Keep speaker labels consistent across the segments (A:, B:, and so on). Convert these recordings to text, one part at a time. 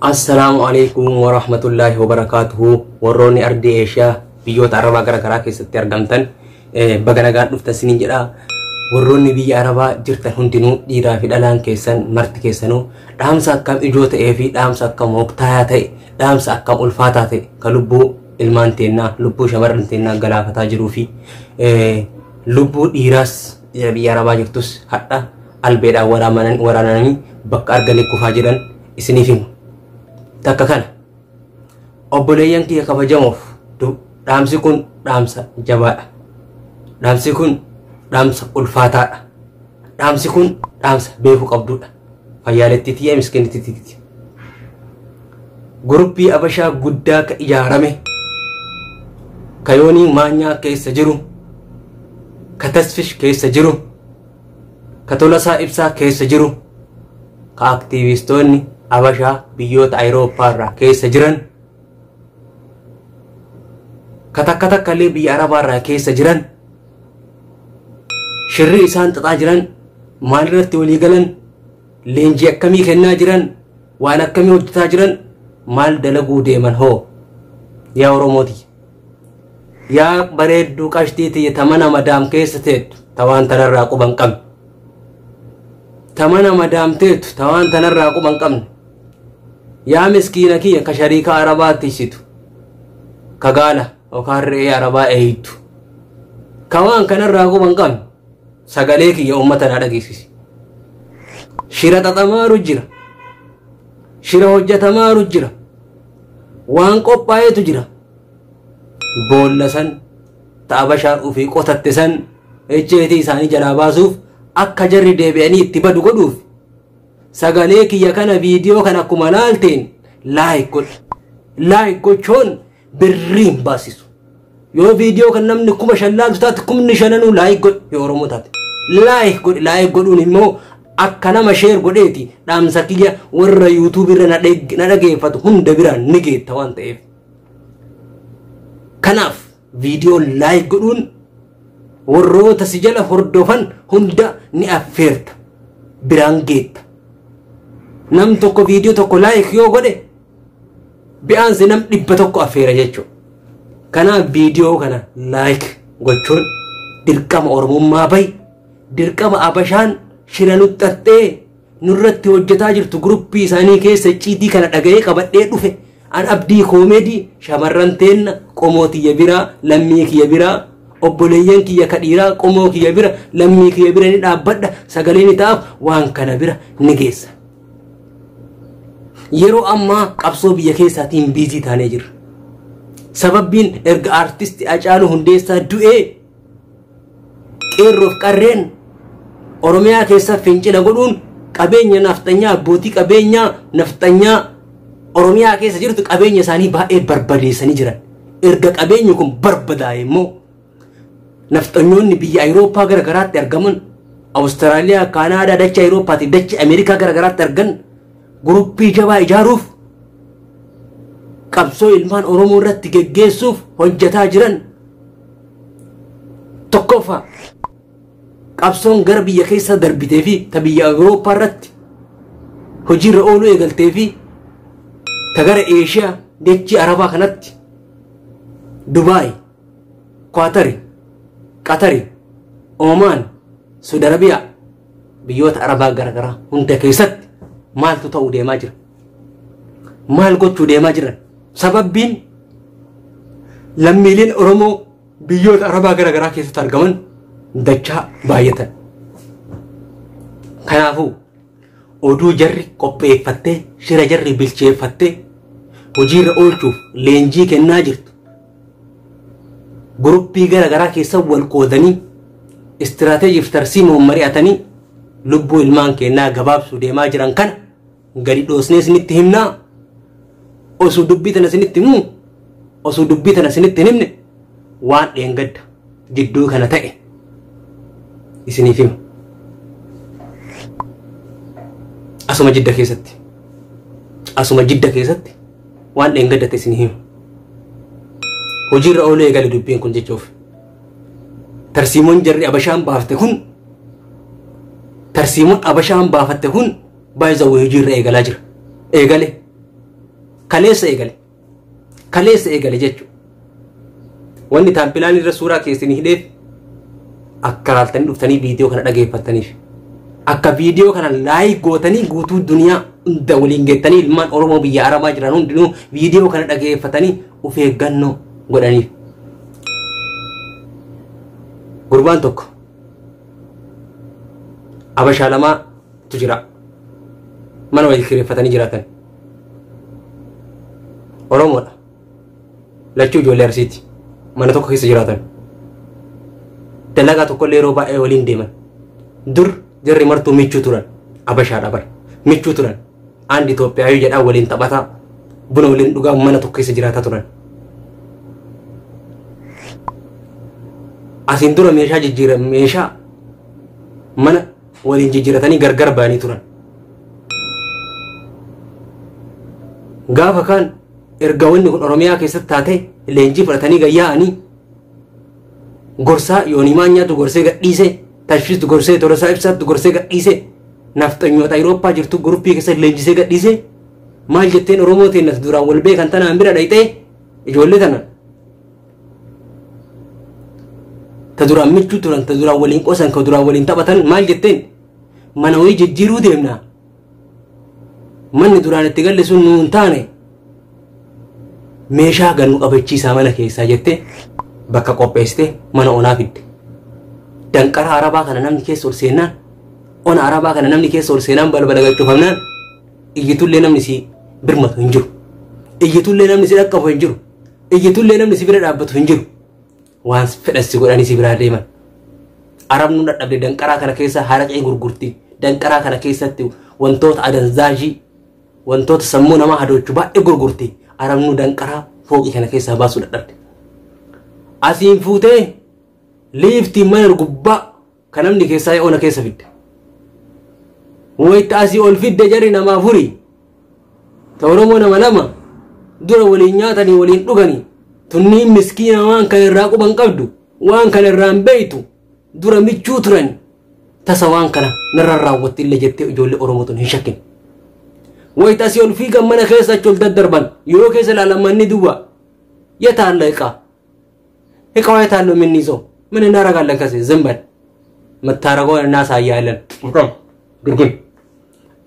A: Assalamualaikum warahmatullahi wabarakatuh. Warroonni ardii Eeshiyaa biyyoota Arabaa garaa keessatti argamtan baga nagaan dhuftan isiniin jedha. Warroonni biyya Arabaa jirtan hundinuu dhiiraa fi dhalaan keessan marti keessanuu dhaamsa akkam ijoo ta'ee fi dhaamsa akkam murtaa'aa ta'e, dhaamsa akkam ulfaataa ta'e kan lubbuu ilmaan teennaa, lubbuu shamarran teennaa galaafataa jiruu fi lubbuu dhiiraas biyya Arabaa jirtus hadha albeedhaan waraananii bakka arganii kufaa jiran isiniif himu. Takka kana obboleeyyan kiyya kabajamoof dhaamsi kun dhaamsa jabaadha. Dhaamsi kun dhaamsa ulfaataadha. Dhaamsi kun dhaamsa beekuu qabduudha. Fayyaalettiitii miskiinittiitii. Gurupii Abashaa guddaa ka ijaarame ka yoonii maanyaa keessa jiru, ka tasfish keessa jiru, ka tolasaa ibsaa keessa jiru, ka aktiivistoonni Abashaa biyyoota Awurooppaa irraa keessa jiran, ka takka takkallee biyya Arabaa irraa keessa jiran, shirri isaan xaxaa jiran, maalirratti walii galan, leenjii akkamii kennaa jiran, waan akkamii hojjetaa jiran, maal dalaguu deeman hoo yaa Oromooti. Yaa bareedduu qashtiitii tamana madaam keessa teettu tawaan tanarraa quban qabne. Tamana madaam teettu tawaan tanarraa quban qabne. Yaa miskiina kiyya ka shariika Arabaatti isitu, ka gaala yookaan re'ee Arabaa eeyyitu, ka waan kanarraa quban qabne sagalee kiyya uummata na dhageessisi. Shira xaxamaaru jira, shira hojjetamaaru jira, waan qophaa'eetu jira. Boolla san ta Abashaan ufii qotatte san ejjeetii isaanii jalaa baasuuf akka jarri deebi'anii itti badu godhuuf sagalee kiyya kana viidiyoo kana akkuma laalteen laayik gochuun birriin baasisu. Yoo viidiyoo kan namni 5,000 laaltu taate 5,000 laayik godhu yoo Oromoo taate laayik godhuun immoo akka nama sheer godheeti dhaamsa kiyya warra YouTube irra na dhageeffatu hunda biraan ni geetta waan ta'eef. Kanaaf viidiyoo laayik godhuun warroota si jala hordofan hunda ni affeerta biraan geetta. Nam tokko viidiyoo tokko laayik yoo godhe bi'aansi nam 100 affeera jechuudha. Kanaaf viidiyoo kana laayik gochuun dirqama Oromummaa bahi, dirqama Abashaan shira nuxxaxxee nurratti hojjetaa jirtu guruppii isaanii keessa ciitii kana dhaga'ee qabadhee dhufe. An abdii koomedii shamarran teenna qomoo kiyya biraa, lammii kiyya biraa, obboleeyyan kiyya ka dhiiraa qomoo kiyya bira, lammii kiyya bira ni dhaabbadha, sagalee ni ta'aaf waan kana bira ni geessa. Yeroo ammaa qabsoo biyya keessaatiin biizii taanee jirra. Sababbiin erga aartisti Hacaaluu Hundeessaa du'ee qeerroof qarreen Oromiyaa keessa fincila godhuun qabeenya nafxanyaa, abbootii qabeenyaa nafxanyaa Oromiyaa keessa jirtu qabeenya isaanii baay'ee barbadeessanii jiran. Erga qabeenyi kun barbadaa'e immoo nafxanyoonni biyya Awurooppaa gara garaatti argaman, Awustiraaliyaa, Kaanaadaa, dachee Awurooppaatii dachee Ameerikaa gara garaatti argan guruppii jabaa ijaaruuf qabsoo ilmaan Oromoo irratti geggeessuuf hojjetaa jiran. Tokkoffaa qabsoon gara biyya keessa darbitee fi ta biyya Awurooppaa irratti hojiirra ooluu eegaltee fi ta gara Eeshiyaa dachee Arabaa kanatti Dubaay, Qaatari, Qatari, Omaan, Saudi Arabiyaa biyyoota Arabaa gara garaa hunda keessatti maaltu ta'uu deemaa jira? Maal gochuu deemaa jiran? Sababbiin lammiileen Oromoo biyyoota Arabaa gara garaa keessatti argaman dachaa baay'atan. Kanaafuu oduu jarri qopheeffattee, shira jarri bilcheeffattee hojiirra oolchuuf leenjii kennaa jirtu. Guruppii gara garaa keessa wal qoodanii istiraateejiif tarsiimuun mari'atanii lubbuu ilmaan keenyaa gabaabsuu deemaa jiran kana gadi dhoosnee isinitti himnaa. Osoo dubbii tana isinitti himu, osoo dubbii tana isinitti hin himne waan dheengadda jidduu kana ta'e isiniif hima. Asuma jidda keessatti waan dheengadda ta'e isiniif hima. Hojiirra ooluu eegale dubbiin kun jechuuf. Tarsiimoon jarri Abashaan baafte kun, tarsiimoon Abashaan baafatte kun baay'ee hojiirra eegalaa jira. Eegale kaleessa eegale jechuudha. Wanni taampilaan irra suuraa keessanii hidheef akka laaltanii dhuftanii viidiyoo kana dhageeffattaniif akka viidiyoo kana laayik gootanii guutuu duniyaa hunda waliin geettanii ilmaan Oromoo biyya Arabaa jiran hundinuu viidiyoo kana dhageeffatanii of eeggannoo godhaniif. Gurbaan tokko Abashaa lamaatu jira. Mana waliin kireeffatanii jiraatan. Oromoodha. Lachuu ijoollee Arsiiti. Mana tokko keessa jiraatan. Dalagaa tokkollee yeroo baay'ee waliin deeman. Dur jarri martuu michuu turan. Abashaadha bara. Michuu turan. Aandi Itoophiyaa jedhaa waliin taphataa. Buna waliin dhugaa mana tokko keessa jiraataa turan. Asiin dura meeshaa mana waliin jijjiiratanii gargar ba'anii turan. Gaafa kaan erga wanni kun Oromiyaa keessatti taate leenjii fudhatanii gayyaa'anii gorsaa yoonimaa nyaatu gorsee gadhiise tashfiistu gorsee torosaa ibsaattu gorsee gadhiise nafxanyoota Awurooppaa jirtu guruppii keessa leenjisee gadhiise maal jetteen Oromoo teennas duraan wal beekan tanaan bira dhayxee ijoollee tana ta duraan michuu turan ta duraan waliin qosan ka duraan waliin taphatan maal jetteen mana wayii jijjiiruu deemna manni duraan itti galle sun nuun taane meeshaa gannu qabachiisaa mana keessaa jettee bakka qopheessite mana onaa fidde. Danqara Arabaa kana namni keessa ol seenaan ona Arabaa kana namni keessa ol seenaan balbala galchufamnaan iyyitullee namni si birmatu hin jiru. Iyyitullee namni si dhaqqabu hin jiru. Iyyitullee namni si bira dhaabbatu hin jiru. Waan fedhassi godhanii si biraa deeman. Arabnu dadhabde danqaraa kana keessa haraqee gurgurti. Danqaraa kana keessatti wantoota adanzaajii wantoota sammuu namaa hadoochu baay'ee gurgurti. Arabnu danqaraa fooqii kana keessaa baasuu dadhabde. Asiin fuutee liiftii mana gubbaa kan namni keessaa ona keessa fidde. Wayita asii ol fidde jarri namaa furii. Ta Oromoo nama lama dura waliin nyaatanii waliin dhuganii tunniin miskiina waan kan irraa quban qabdu waan kan irraan beeytu dura michuu turan tasa waan kana narra raawwatti illee jettee ijoollee Oromootuun hin shakkin. Wayita asii ol fiigan mana keessa achi ol daddarban yoo keessa ilaalamanni duwwaa yataalla iqaa. Iqaa yataallo minni isoo mana naara gaallan kase zimban mattaaragoo naasaa yaalan. Gurgun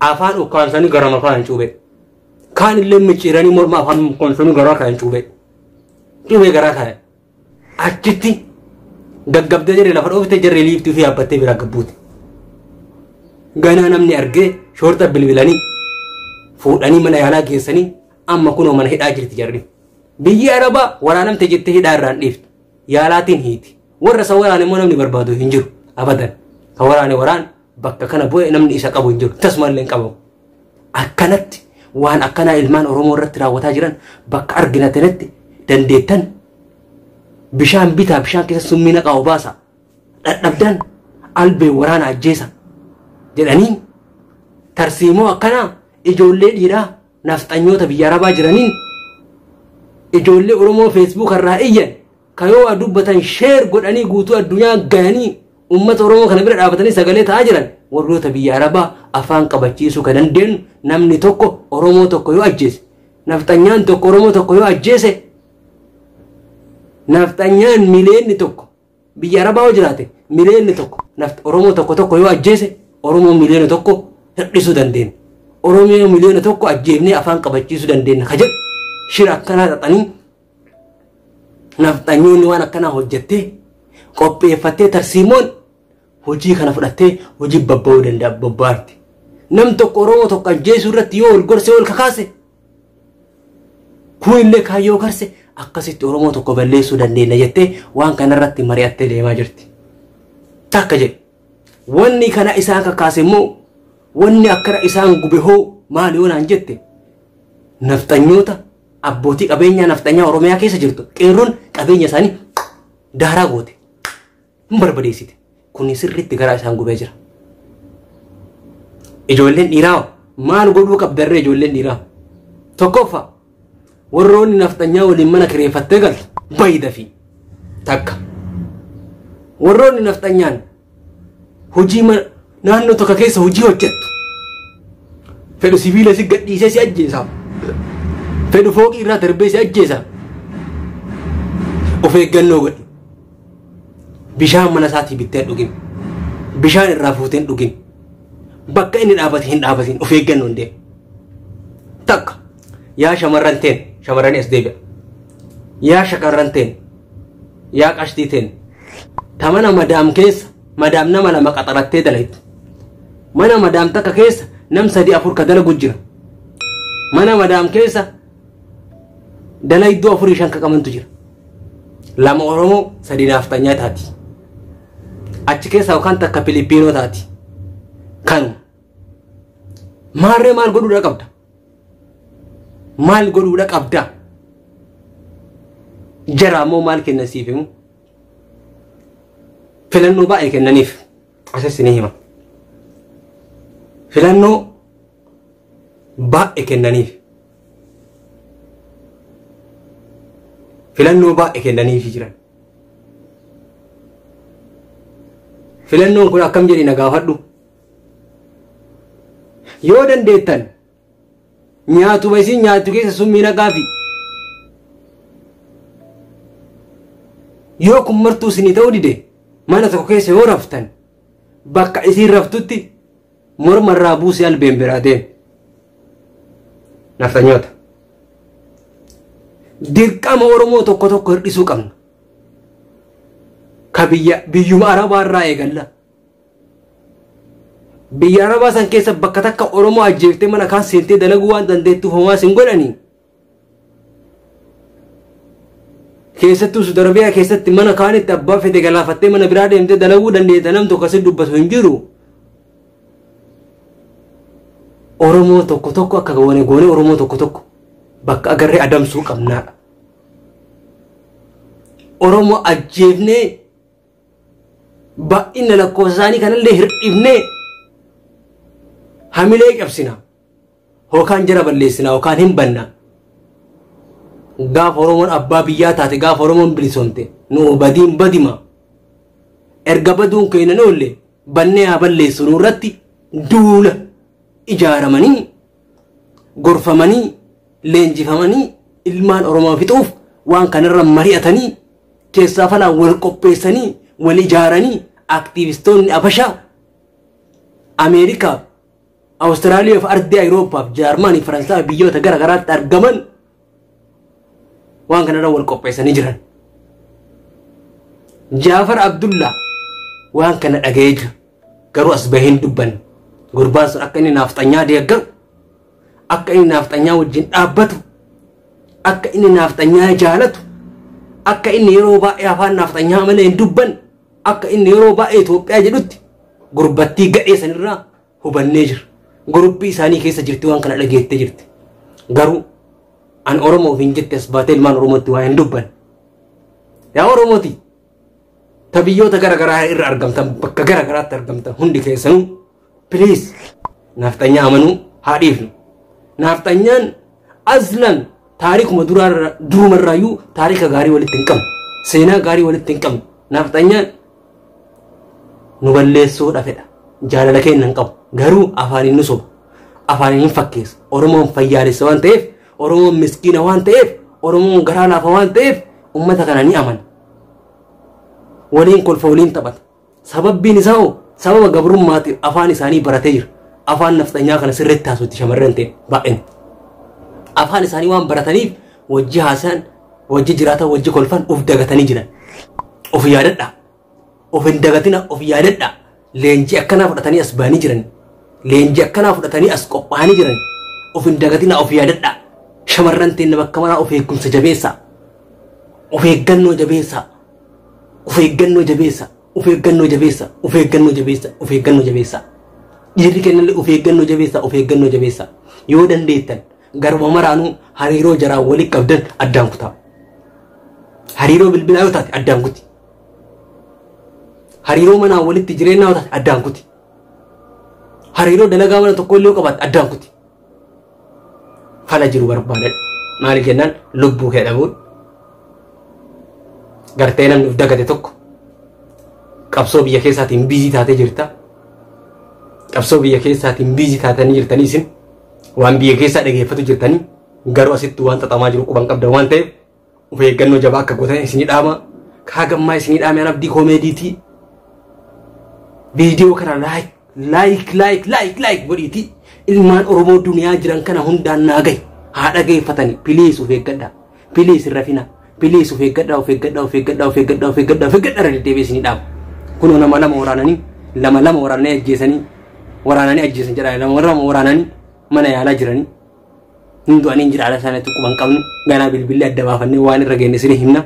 A: afaan ukaansanii gara makaan cuube. Kaan illee micciiranii morma afaan ukaansanii gara kaan cuube. Cuube gara kaan achitti gaggabdee jirre lafa dhoofite jirre liiftii fi yaabbattee bira gabbuuti. Ganaa namni argee shoorta bilbilanii fuudhanii mana yaalaa geessanii amma kunoo mana hidhaa jirti jarri. Biyyi Arabaa waraanamte jettee hidhaa irraan dhiiftu. Yaalaatiin hiiti. Warra isa waraane immoo namni barbaadu hin jiru. Abadan. Ka waraane waraan bakka kana bu'e namni isa qabu hin jiru. Tasmaallee hin qabu. Akkanatti waan akkanaa ilmaan Oromoo irratti raawwataa jiran bakka arginatanatti dandeettan bishaan bitaa bishaan keessa summii naqaa obaasa. Dhadhabdan albee waraana ajjeesa. Jedhanii tarsiimoo akkanaa ijoollee dhiiraa nafxanyoota biyya Arabaa jiraniin ijoollee Oromoo Facebook irraa iyyan kayoo dubbatan sheer godhanii guutuu addunyaa gayanii ummata Oromoo kana bira dhaabatanii sagalee ta'aa jiran warroota biyya Arabaa afaan qabachiisuu kan dandeenyu namni tokko Oromoo tokko yoo ajjeese nafxanyaan tokko Oromoo tokko yoo ajjeese nafxanyaan mileenni tokko biyya Arabaa yoo jiraate mileenni tokko Oromoo tokko yoo ajjeese Oromoo miliyoona tokko hir'isuu dandeenya. Oromoo miliyoona tokko ajjeefnee afaan qabachiisuu dandeenya. Kajedhu shira akkanaa xaxanii nafxanyoonni waan akkanaa hojjettee qopheeffattee tarsiimoon hojii kana fudhattee hojii babba'uu danda'a babbaarti. Nam tokko Oromoo tokko ajjeesuu irratti yoo ol gorsee ol kakaase kun illee kaayyoo garse akkasitti Oromoo tokko balleessuu dandeenya jettee waan kanarratti mari'attee deemaa jirti. Takka jedhe wanni kana isaan kakaase immoo wanni akkana isaan gube hoo maali yoonaan jette nafxanyoota abbootii qabeenyaa nafxanyaa Oromiyaa keessa jirtu qeerroon qabeenya isaanii daaraa goote hin barbadeessite kun sirriitti garaa isaan gubee jira. Ijoolleen dhiiraa maal godhuu qabdarree ijoolleen dhiiraa tokkoffaa warroonni nafxanyaa waliin mana kireeffattee galtu bayda fi takka warroonni nafxanyaan hojii naannoo tokko keessa hojii hojjettu fedhu sibiila si gadhiisee si ajjeesaaf fedhu fooqii irraa darbee si ajjeesa. Of eeggannoo godhi. Bishaan mana isaatii bittee dhugin. Bishaan irraa fuuteen dhugin. Bakka inni dhaabate hin dhaabatin of eeggannoon deema. Takka yaa shamarran teen shamarran as deebi'a. Yaa shakarran teen yaa qashtii teen ta mana madaam keessa madaam nama lama qaxarattee dalaytu. Mana madaam takka keessa nam 3-4 ka dalagu jira. Mana madaam keessa dalaydoo 4-5 ka qabantu jira. Lama Oromoo 3 naftanyaa taati. Achi keessa yookaan takka Filipiinoo taati. Kanuma. Maarree maal godhuudha qabda? Maal godhuudha qabda? Jara ammoo maal kennasiif himu? Filannoo baay'ee kennaniif asas ni hima. Filannoo baay'ee kennaniif. Filannoo baay'ee kennaniif jiran. Filannoon kun akkam jedhina gaafadhu. Yoo dandeettan nyaatu isin nyaatu keessa summii naqaafi. Yoo kun martuu isinii ta'uu dide mana tokko keessa yoo raftan bakka isin raftutti morma irraa buusee albeen biraa deemu. Naftanyoota. Dirqama Oromoo tokko tokko hir'isuu qabna. Ka biyyuma Arabaa irraa eegalla. Biyya Arabaa san keessa bakka takka Oromoo ajjeeftee mana kaan seentee dalaguu waan dandeettuuf homaa sin godhanii. Keessattuu Saudi Arabiyaa keessatti mana kaanitti abbaa fedhe galaafattee mana biraa deemtee dalaguu dandeetta nam tokko asi dubbatu hin jiru. Oromoo tokko tokko akka goone Oromoo tokko tokko bakka agarree adamsuu qabnaadha. Oromoo ajjeefnee baay'ina lakkoofsa isaanii kanallee hir'ifnee hamilee qabsina. Hookaan jara balleessina hookaan hin banna. Gaafa Oromoon abbaa biyyaa taate gaafa Oromoon bilisoomte nu badiin badima. Erga baduun keenya noolle bannee haa balleessu nurratti duula ijaaramanii gorfamanii leenjifamanii ilmaan Oromoo fixuuf waan kanarra mari'atanii keessaa falaan wal qopheessanii wal ijaaranii aktiivistoonni Abashaa Ameerikaa Awustiraaliyaa fi ardii Awurooppaa fi Jaarmanii Faransaay biyyoota gara garaatti argaman waan kanarra wal qopheessanii jiran. Jaafar Abdullah waan kana dhaga'ee jira garuu as bahee hin dubbanne. Gurbaan sun akka inni naftanyaa deeggaru akka inni naftanyaa wajjin dhaabbatu akka inni naftanyaa jaalatu akka inni yeroo baay'ee afaan naftanyaa malee hin dubbanne akka inni yeroo baay'ee Itoophiyaa jedhutti gurbattii gadhee sanirraa hubannee jira. Guruppi isaanii keessa jirti waan kana dhageettee jirti. Garuu an Oromoo hin jette as baatee ilmaan Oromootti waa hin dubbanne. Yaa Oromooti ta biyyoota gara garaa irra argamtan bakka gara garaatti argamtan hundi keessanuu please naftanyaa amanuu haa dhiifnu. Naftanyaan aslan taarikuma durumarraayyuu taarika gaarii walitti hin qabnu. Seenaa gaarii walitti hin qabnu. Naftanyaan nu balleessuudha fedha. Jaalala keenya hin qabu. Garuu afaaniin nu soba. Afaaniin hin fakkeessa. Oromoon fayyaalessa waan ta'eef, Oromoon miskiina waan ta'eef, Oromoon garaa laafa waan ta'eef ummata kana ni amana. Waliin kolfa waliin taphata. Sababbiin isaa hoo sababa gabrummaatiif afaan isaanii baratee jira. Afaan naftanyaa kana sirriitti haasuutti shamarran ta'e baay'een. Afaan isaanii waan barataniif wajji haasaan, wajji jiraatan, wajji kolfan of dagatanii jiran. Of yaadadha. Of hin dagatina of yaadadha. Leenjii akkanaa fudhatanii as ba'anii jiran. Leenjii akkanaa fudhatanii as qophaa'anii jiran. Of hin dagatina of yaadadha. Shamarran ta'e bakka maraa of eegumsa jabeessa. Of eeggannoo jabeessa. Of eeggannoo jabeessa. Of eeggannoo jabeessa. Of eeggannoo jabeessa. Of eeggannoo jabeessa. Dhiirri kennallee of eeggannoo jabeessa. Of eeggannoo jabeessa. Yoo dandeettan garuma maraanuu hariiroo jaraa walitti qabdan addaan kutaa. Hariiroo bilbilaa yoo taate addaan kuti. Hariiroo manaa walitti jireenyaa yoo taate addaan kuti. Hariiroo dalagaa mana tokko illee yoo qabaatte addaan kuti. Fala jiru barbaadan maali jennaan lubbuu kee dhabuun gartee namni of dagate tokko qabsoo biyya keessaatiin biizii taatee jirta. Qabsoo biyya keessaatiin biizii taatanii jirtanii isin waan biyya keessaa dhageeffatu jirtanii garuu asitti waan xaxamaa jiru quban qabda waan ta'eef of eeggannoo jabaa akka gootan isinii dhaama. Kaagammaa isinii dhaame abdii koomeediitii. Viidiyoo kana like godhiitii ilmaan Oromoo duniyaa jiran kana hundaan naa gahi haa dhageeffatani. Piliis of eeggadhaa. Piliis hin rafina. Piliis of eeggadhaa irra deddeebi'ee isinii dhaama. Kunoo nama lama waraananii ajjeesan jedhaa lama waraananii mana yaalaa jiranii. Hindu'anii jiraala isaaniitti quban qabnu ganaa bilbillee adda baafannee waan irra geenne isinii himna.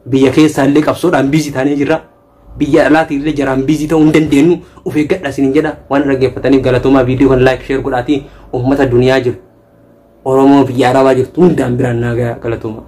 A: Biyya keessaallee qabsoodhaan biizii taanee jirra. Biyya alaatiillee jaraan biizii ta'uu hin dandeenyu of eeggadhaa isiniin jedha. Waan dhaggeeffataniif galatoomaa. Viidiyoo kan like share godhaatii uummata duniyaa jiru Oromoo biyya Arabaa jirtu hundaan biraan naa gahaa galatoomaa.